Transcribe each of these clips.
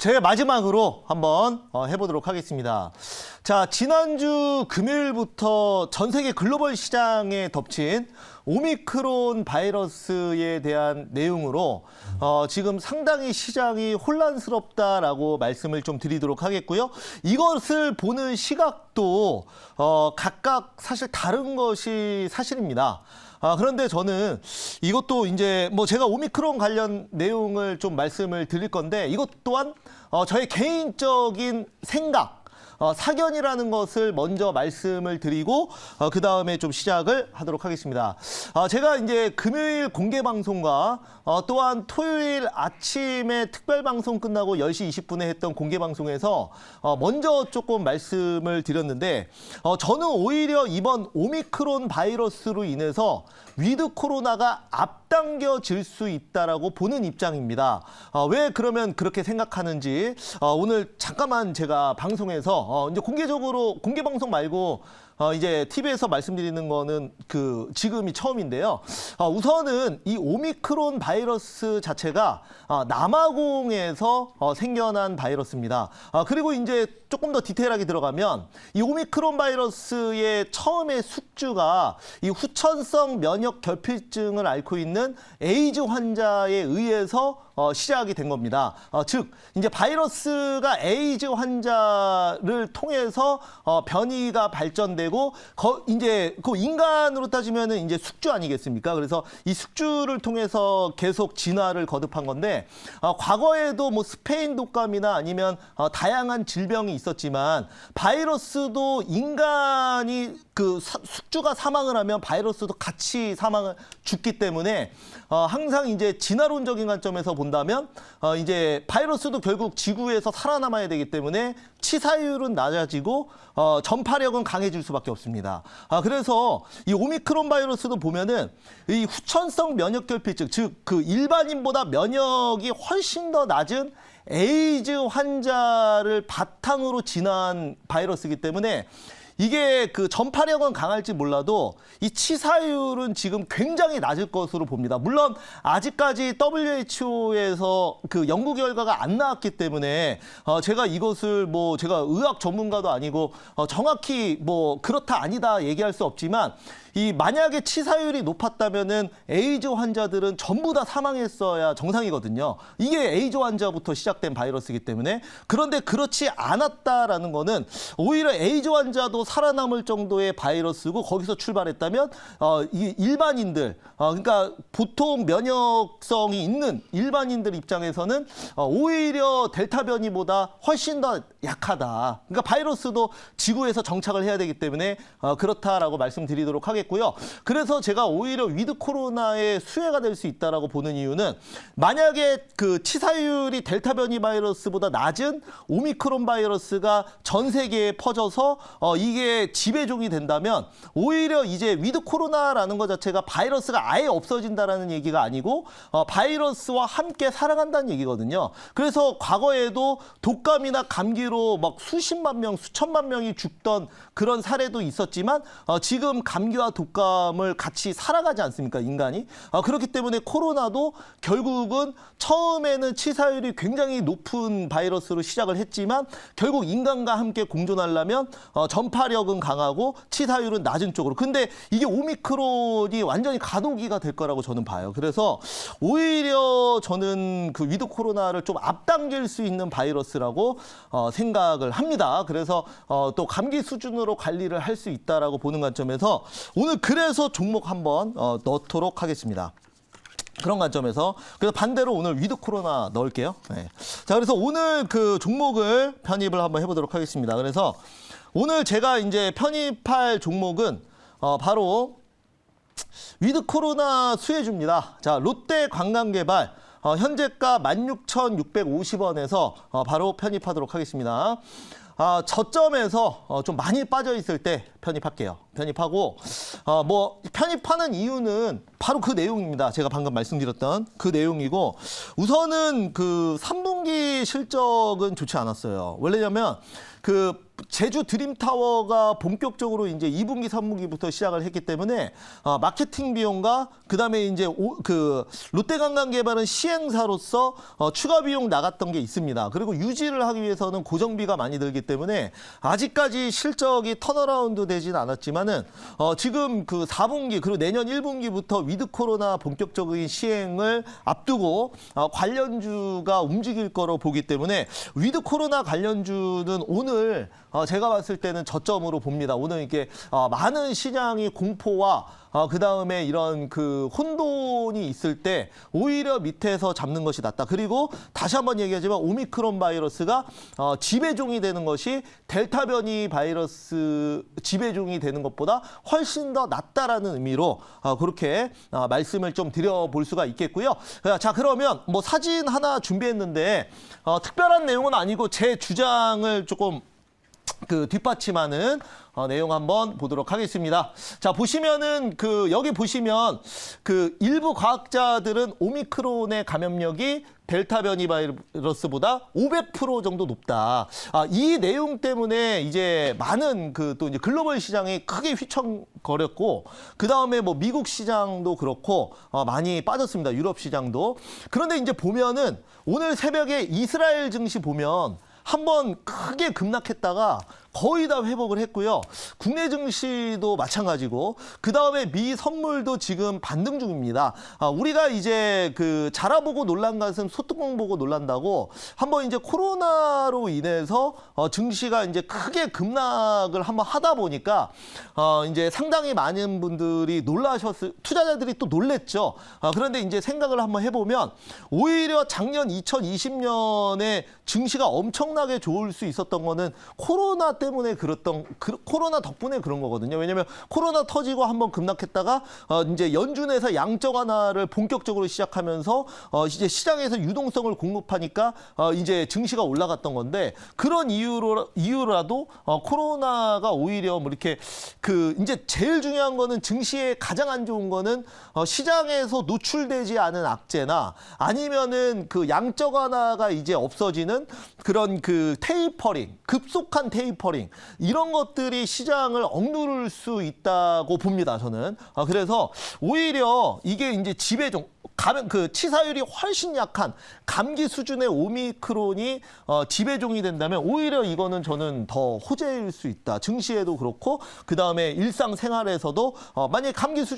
제가 마지막으로 한번 해보도록 하겠습니다. 자, 지난주 금요일부터 전 세계 글로벌 시장에 덮친 오미크론 바이러스에 대한 내용으로 지금 상당히 시장이 혼란스럽다라고 말씀을 좀 드리도록 하겠고요. 이것을 보는 시각도 각각 사실 다른 것이 사실입니다. 그런데 저는 이것도 이제 뭐 제가 오미크론 관련 내용을 좀 말씀을 드릴 건데 이것 또한 저의 개인적인 생각, 사견이라는 것을 먼저 말씀을 드리고 그 다음에 좀 시작을 하도록 하겠습니다. 제가 이제 금요일 공개 방송과 또한 토요일 아침에 특별 방송 끝나고 10시 20분에 했던 공개 방송에서 먼저 조금 말씀을 드렸는데 저는 오히려 이번 오미크론 바이러스로 인해서 위드 코로나가 앞당겨질 수 있다라고 보는 입장입니다. 왜 그러면 그렇게 생각하는지 오늘 잠깐만 제가 방송에서 이제 공개적으로 공개 방송 말고 이제 TV에서 말씀드리는 거는 지금이 처음인데요. 우선은 이 오미크론 바이러스 자체가 남아공에서 생겨난 바이러스입니다. 그리고 이제 조금 더 디테일하게 들어가면 이 오미크론 바이러스의 처음에 숙주가 이 후천성 면역 결핍증을 앓고 있는 에이즈 환자에 의해서 시작이 된 겁니다. 즉 이제 바이러스가 에이즈 환자를 통해서 변이가 발전되고 이제 그 인간으로 따지면은 이제 숙주 아니겠습니까? 그래서 이 숙주를 통해서 계속 진화를 거듭한 건데 과거에도 뭐 스페인 독감이나 아니면 다양한 질병이 있었지만 바이러스도 인간이 숙주가 사망을 하면 바이러스도 같이 죽기 때문에 항상 이제 진화론적인 관점에서 본다면 이제 바이러스도 결국 지구에서 살아남아야 되기 때문에 치사율은 낮아지고 전파력은 강해질 수밖에 없습니다. 그래서 이 오미크론 바이러스도 보면은 이 후천성 면역 결핍증, 즉 일반인보다 면역이 훨씬 더 낮은 에이즈 환자를 바탕으로 진화한 바이러스이기 때문에 이게 전파력은 강할지 몰라도 이 치사율은 지금 굉장히 낮을 것으로 봅니다. 물론 아직까지 WHO에서 연구 결과가 안 나왔기 때문에 제가 이것을 제가 의학 전문가도 아니고 정확히 그렇다 아니다 얘기할 수 없지만 만약에 치사율이 높았다면은 에이즈 환자들은 전부 다 사망했어야 정상이거든요. 이게 에이즈 환자부터 시작된 바이러스이기 때문에. 그런데 그렇지 않았다라는 거는 오히려 에이즈 환자도 살아남을 정도의 바이러스고 거기서 출발했다면 이 일반인들, 그러니까 보통 면역성이 있는 일반인들 입장에서는 오히려 델타 변이보다 훨씬 더 약하다. 그러니까 바이러스도 지구에서 정착을 해야 되기 때문에 그렇다라고 말씀드리도록 하겠습니다. 고요. 그래서 제가 오히려 위드 코로나의 수혜가 될 수 있다라고 보는 이유는 만약에 치사율이 델타 변이 바이러스보다 낮은 오미크론 바이러스가 전 세계에 퍼져서 이게 지배종이 된다면 오히려 이제 위드 코로나라는 것 자체가 바이러스가 아예 없어진다라는 얘기가 아니고 바이러스와 함께 살아간다는 얘기거든요. 그래서 과거에도 독감이나 감기로 막 수십만 명, 수천만 명이 죽던 그런 사례도 있었지만 지금 감기와 독감을 같이 살아가지 않습니까, 인간이? 그렇기 때문에 코로나도 결국은 처음에는 치사율이 굉장히 높은 바이러스로 시작을 했지만 결국 인간과 함께 공존하려면 전파력은 강하고 치사율은 낮은 쪽으로. 근데 이게 오미크론이 완전히 가속기가 될 거라고 저는 봐요. 그래서 오히려 저는 위드 코로나를 좀 앞당길 수 있는 바이러스라고 생각을 합니다. 그래서 또 감기 수준으로 관리를 할 수 있다라고 보는 관점에서 오늘 그래서 종목 한번 넣도록 하겠습니다. 그런 관점에서 그래서 반대로 오늘 위드 코로나 넣을게요. 네. 자, 그래서 오늘 종목을 편입을 한번 해보도록 하겠습니다. 그래서 오늘 제가 이제 편입할 종목은 바로 위드 코로나 수혜주입니다. 자, 롯데 관광개발 현재가 16,650원에서 바로 편입하도록 하겠습니다. 저점에서 좀 많이 빠져 있을 때 편입할게요. 편입하고 뭐 편입하는 이유는 바로 그 내용입니다. 제가 방금 말씀드렸던 그 내용이고 우선은 그 3분기 실적은 좋지 않았어요. 왜냐면 그 제주 드림타워가 본격적으로 이제 2분기, 3분기부터 시작을 했기 때문에 마케팅 비용과 그다음에 이제 그 롯데관광개발은 시행사로서 추가 비용 나갔던 게 있습니다. 그리고 유지를 하기 위해서는 고정비가 많이 들기 때문에 아직까지 실적이 턴어라운드 되진 않았지만은 지금 그 4분기 그리고 내년 1분기부터 위드 코로나 본격적인 시행을 앞두고 관련주가 움직일 거로 보기 때문에 위드 코로나 관련주는 오늘 제가 봤을 때는 저점으로 봅니다. 오늘 이렇게 많은 시장이 공포와 그다음에 이런 그 혼돈이 있을 때 오히려 밑에서 잡는 것이 낫다. 그리고 다시 한번 얘기하지만 오미크론 바이러스가 지배종이 되는 것이 델타 변이 바이러스 지배종이 되는 것보다 훨씬 더 낫다라는 의미로 그렇게 말씀을 좀 드려볼 수가 있겠고요. 자, 그러면 뭐 사진 하나 준비했는데 특별한 내용은 아니고 제 주장을 조금 그 뒷받침하는 내용 한번 보도록 하겠습니다. 자, 보시면은 여기 보시면 그 일부 과학자들은 오미크론의 감염력이 델타 변이 바이러스보다 500% 정도 높다. 이 내용 때문에 이제 많은 또 이제 글로벌 시장이 크게 휘청거렸고, 그 다음에 뭐 미국 시장도 그렇고 많이 빠졌습니다. 유럽 시장도. 그런데 이제 보면은 오늘 새벽에 이스라엘 증시 보면 한번 크게 급락했다가 거의 다 회복을 했고요. 국내 증시도 마찬가지고 그다음에 미 선물도 지금 반등 중입니다. 우리가 이제 그 자라보고 놀란 것은 소뚜껑 보고 놀란다고 한번 이제 코로나로 인해서 증시가 이제 크게 급락을 한번 하다 보니까 이제 상당히 많은 분들이 투자자들이 또 놀랬죠. 그런데 이제 생각을 한번 해보면 오히려 작년 2020년에 증시가 엄청나게 좋을 수 있었던 거는 코로나 때문에 코로나 덕분에 그런 거거든요. 왜냐하면 코로나 터지고 한번 급락했다가 이제 연준에서 양적 완화를 본격적으로 시작하면서 이제 시장에서 유동성을 공급하니까 이제 증시가 올라갔던 건데 그런 이유라도 코로나가 오히려 뭐 이렇게 이제 제일 중요한 거는 증시에 가장 안 좋은 거는 시장에서 노출되지 않은 악재나 아니면은 그 양적 완화가 이제 없어지는 그런 테이퍼링, 급속한 테이퍼링 이런 것들이 시장을 억누를 수 있다고 봅니다. 저는. 그래서 오히려 이게 이제 지배종 치사율이 훨씬 약한 감기 수준의 오미크론이 지배종이 된다면 오히려 이거는 저는 더 호재일 수 있다. 증시에도 그렇고 그다음에 일상생활에서도 만약에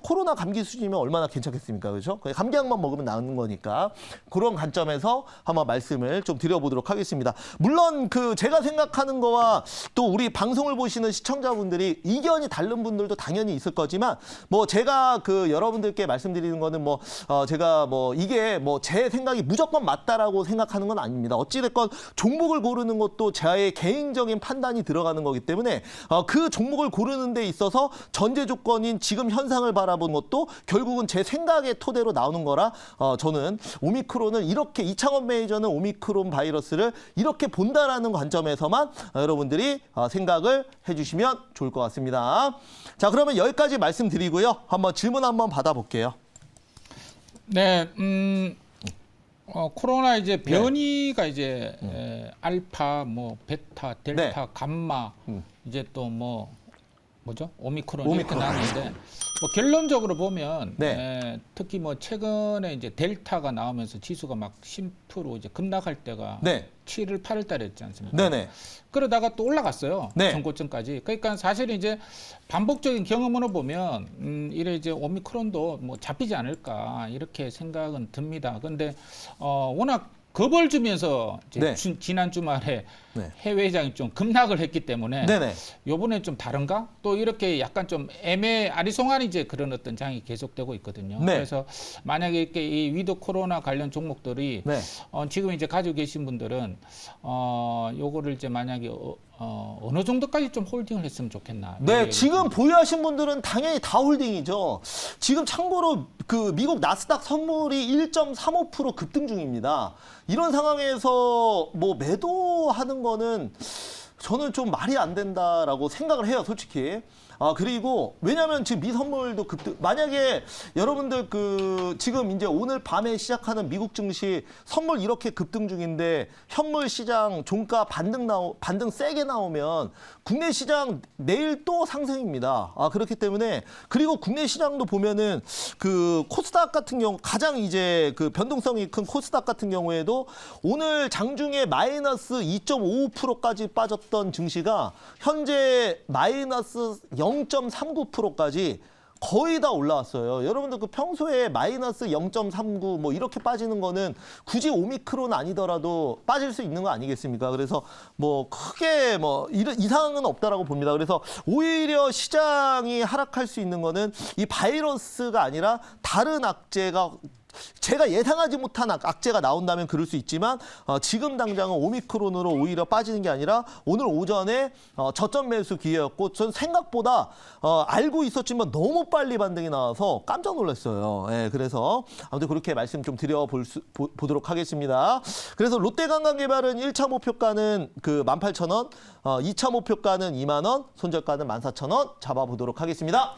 코로나 감기 수준이면 얼마나 괜찮겠습니까? 그렇죠? 감기약만 먹으면 나는 거니까 그런 관점에서 한번 말씀을 좀 드려보도록 하겠습니다. 물론 제가 생각하는 거와 또 우리 방송을 보시는 시청자분들이 이견이 다른 분들도 당연히 있을 거지만 뭐 제가 여러분들께 말씀드리는 거는 제가 이게 제 생각이 무조건 맞다라고 생각하는 건 아닙니다. 어찌됐건 종목을 고르는 것도 저의 개인적인 판단이 들어가는 거기 때문에 그 종목을 고르는 데 있어서 전제 조건인 지금 현상을 바라본 것도 결국은 제 생각의 토대로 나오는 거라 저는 오미크론을 이렇게 이창원 매니저는 오미크론 바이러스를 이렇게 본다라는 관점에서만 여러분들이 생각을 해주시면 좋을 것 같습니다. 자, 그러면 여기까지 말씀드리고요. 한번 질문 한번 받아볼게요. 네, 코로나 이제 변이가 이제 알파, 베타, 델타, 네. 감마, 이제 또 뭐죠? 오미크론 이렇게 나왔는데 결론적으로 보면 네. 특히 최근에 이제 델타가 나오면서 지수가 막 10% 이제 급락할 때가 네. 7월, 8월 달에 했지 않습니까? 네네. 그러다가 또 올라갔어요. 네. 전고점까지. 그러니까 사실 이제 반복적인 경험으로 보면 이래 이제 오미크론도 잡히지 않을까 이렇게 생각은 듭니다. 그런데 워낙 겁을 주면서 이제 네. 지난 주말에 네. 해외 시장이 좀 급락을 했기 때문에 네네. 요번에 좀 다른가? 또 이렇게 약간 좀 아리송한 이제 그런 어떤 장이 계속되고 있거든요. 네. 그래서 만약에 이렇게 이 위드 코로나 관련 종목들이 네. 지금 이제 가지고 계신 분들은 요거를 이제 만약에 어느 정도까지 좀 홀딩을 했으면 좋겠나? 네, 지금 보유하신 분들은 당연히 다 홀딩이죠. 지금 참고로 미국 나스닥 선물이 1.35% 급등 중입니다. 이런 상황에서 매도하는 거는 저는 좀 말이 안 된다라고 생각을 해요, 솔직히. 그리고 왜냐하면 지금 미 선물도 급등. 만약에 여러분들 지금 이제 오늘 밤에 시작하는 미국 증시 선물 이렇게 급등 중인데 현물 시장 종가 반등 세게 나오면 국내 시장 내일 또 상승입니다. 그렇기 때문에 그리고 국내 시장도 보면은 코스닥 같은 경우 가장 이제 변동성이 큰 코스닥 같은 경우에도 오늘 장중에 마이너스 2.55%까지 빠졌던 증시가 현재 마이너스 0.39%까지 거의 다 올라왔어요. 여러분들 평소에 마이너스 0.39 뭐 이렇게 빠지는 거는 굳이 오미크론 아니더라도 빠질 수 있는 거 아니겠습니까? 그래서 뭐 크게 뭐 이상은 없다라고 봅니다. 그래서 오히려 시장이 하락할 수 있는 거는 이 바이러스가 아니라 다른 악재가 제가 예상하지 못한 악재가 나온다면 그럴 수 있지만 지금 당장은 오미크론으로 오히려 빠지는 게 아니라 오늘 오전에 저점 매수 기회였고 전 생각보다 알고 있었지만 너무 빨리 반등이 나와서 깜짝 놀랐어요. 예, 그래서 아무튼 그렇게 말씀 좀 드려보도록 하겠습니다. 그래서 롯데관광개발은 1차 목표가는 18,000원, 2차 목표가는 2만 원, 손절가는 14,000원 잡아보도록 하겠습니다.